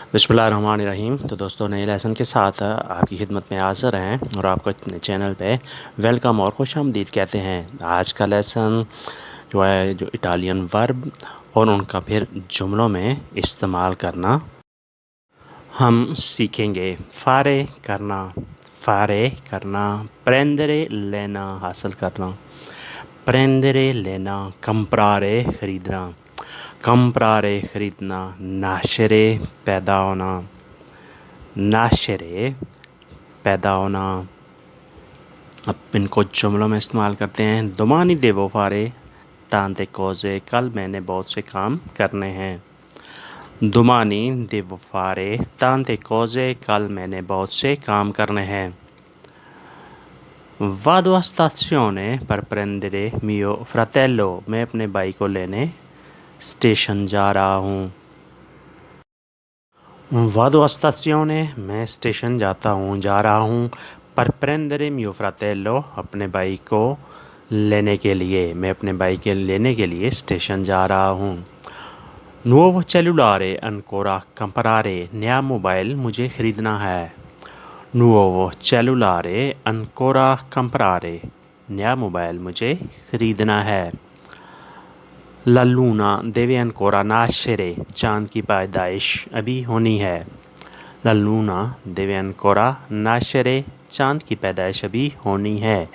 बिस्मिल्लाहिर्रहमानिर्रहीम। तो दोस्तों, नए लेसन के साथ आपकी खिदमत में हाज़िर हैं और आपको अपने चैनल पे वेलकम और खुशामदीद कहते हैं। आज का लेसन जो इटालियन वर्ब और उनका फिर जुमलों में इस्तेमाल करना हम सीखेंगे। फ़ारे करना, प्रेंदरे लेना हासिल करना, प्रेंदरे लेना, कंप्रारे ख़रीदना, कंप्रारे ख़रीदना, नाशरे पैदा होना, नाशरे पैदा होना। अब इनको जुमलों में इस्तेमाल करते हैं। दोमानी देवो फारे तांते कोजे, कल मैंने बहुत से काम करने हैं। दोमानी देवो फारे तांते कोजे, कल मैंने बहुत से काम करने हैं। वादो a stazione per prendere mio fratello, मैं अपने भाई को लेने स्टेशन जा रहा हूँ। वादो a stazione, मैं स्टेशन जाता हूँ, जा रहा हूँ। पर prendere mio fratello, अपने भाई को लेने के लिए, मैं अपने भाई के लेने के लिए स्टेशन जा रहा हूँ। Nuovo cellulare ancora comprare, नया मोबाइल मुझे ख़रीदना है। Nuovo cellulare ancora comprare, नया मोबाइल मुझे ख़रीदना है। La luna deve ancora nascere, चाँद की पैदाइश अभी होनी है। La luna deve ancora nascere, चाँद की पैदाइश अभी होनी है।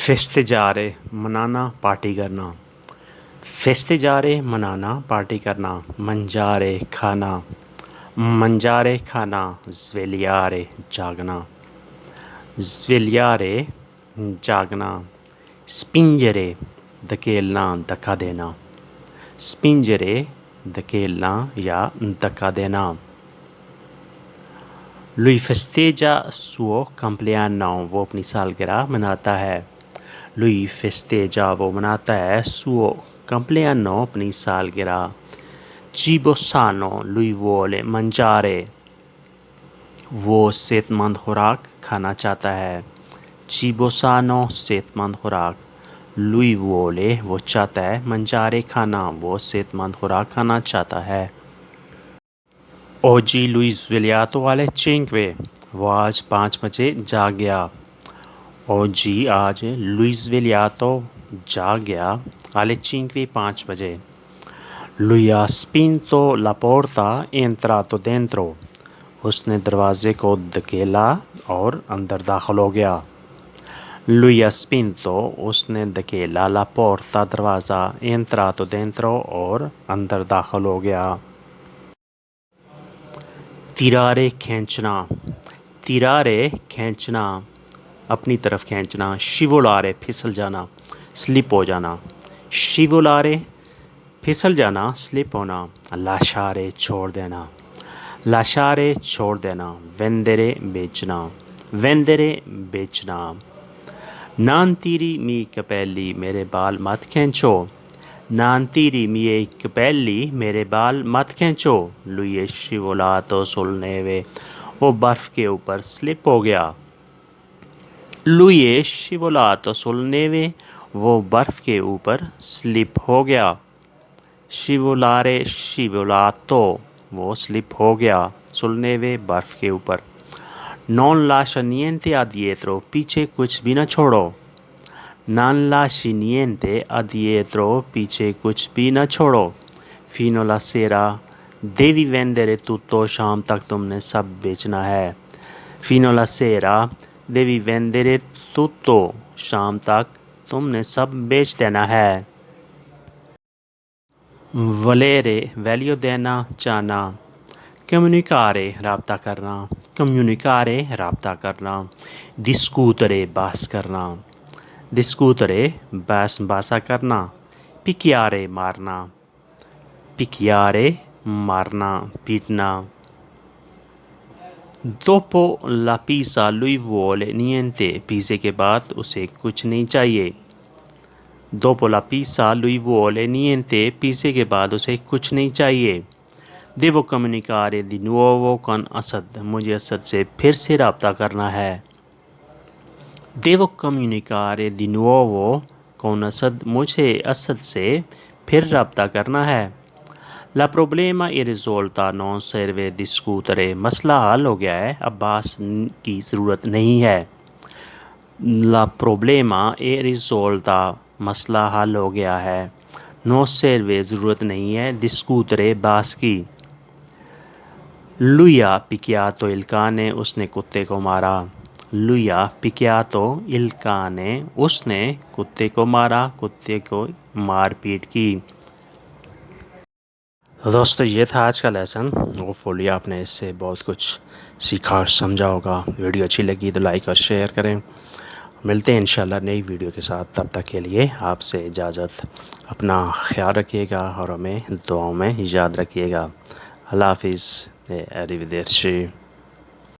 Festeggiare, मनाना, पार्टी करना। Festeggiare, मनाना, पार्टी करना। Mangiare, खाना। Mangiare, खाना। Svegliare, जागना। Svegliare, जागना। Spingere, धकेलना, धक्का देना। Spingere, धकेलना या धक्का देना। Lui festeggia suo compleanno, वो अपनी सालगिरह मनाता है। Lui festeggia, वो मनाता है, suo compleanno, अपनी सालगिरह। Cibo sano, lui vuole mangiare, वो सेहतमंद खुराक खाना चाहता है। Cibo sano, सेहतमंद खुराक। Lui vuole, वो चाहता है, mangiare, खाना, वो सेहतमंद खुराक खाना चाहता है। Oggi lui svegliato alle 5, वो आज 5 बजे जाग गया। Oggi, आज, lui svegliato, जाग गया, alle 5, 5 बजे। Lui ha spinto la porta e entrato dentro, उसने दरवाजे को धकेला और अंदर दाखिल हो गया। Lui ha spinto, उसने धकेला, la porta, दरवाज़ा, entrato dentro, और अंदर दाखिल हो गया। तिरारे खींचना, तिरारे खींचना, अपनी तरफ खींचना। शिवोलारे, फिसल जाना, स्लिप हो जाना। शिवोलारे, फिसल जाना, स्लिप होना। लाशारे, छोड़ देना। लाशारे, छोड़ देना। वेंदरे, बेचना। वेंदरे, बेचना। नानतीरी मी कपेली, मेरे बाल मत खींचो। नानतीरी मिए कपेली, मेरे बाल मत खींचो। लुए शिवोलातो सुल नेवे, वो बर्फ़ के ऊपर स्लिप हो गया। लुए शिवोलातो सुल नेवे, वो बर्फ़ के ऊपर स्लिप हो गया। शिवोलारे शिवोलातो, वो स्लिप हो गया। सुल नेवे, बर्फ़ के ऊपर। नॉन लाशा नियंते अदिएत्रो, पीछे कुछ भी न छोड़ो। Non lasci niente addietro, पीछे कुछ भी न छोड़ो। Fino alla sera, devi vendere tutto, शाम तक तुमने सब बेचना है। Fino alla sera, devi vendere tutto, शाम तक तुमने सब बेच देना है। Volere, वैल्यू देना, चाहना। Comunicare, राब्ता करना। Comunicare, राब्ता करना। Discutere, बहस करना। डिस्कूटरे, बासा करना। पिकियारे, मारना। पिकियारे, मारना, पीटना। दोपो ला पिज़्ज़ा lui vuole niente, पिज़्ज़े के बाद उसे कुछ नहीं चाहिए। दोपो ला पिज़्ज़ा lui vuole niente, पिज़्ज़े के बाद उसे कुछ नहीं चाहिए। देवो comunicare di nuovo con Asad, मुझे असद से फिर से रब्ता करना है। Devo comunicare di nuovo con Asad, मुझे असद से फिर रब्ता करना है। La problema è risolta, non serve discutere. مسئلہ حل ہو گیا ہے، اب بحث کی ضرورت نہیں ہے. La problema è risolta, مسئلہ حل ہو گیا ہے. Non serve ضرورت نہیں ہے. Discutere بحث کی. Lui ha picchiato il cane, اس نے کتے کو مارا. Lui ha picchiato il cane, اس نے کتے کو مارا، کتے کو مار پیٹ کی. دوستو یہ تھا آج کا لیسن. ہوپفلی آپ نے اس سے بہت کچھ سیکھا اور سمجھا ہوگا. ویڈیو اچھی لگی تو لائک اور شیئر کریں. ملتے ہیں انشاءاللہ نئی ویڈیو کے ساتھ. تب تک کے لیے آپ سے اجازت. اپنا خیال رکھیے گا اور ہمیں دعاؤں میں یاد رکھیے گا. اللہ حافظ. Arrivederci.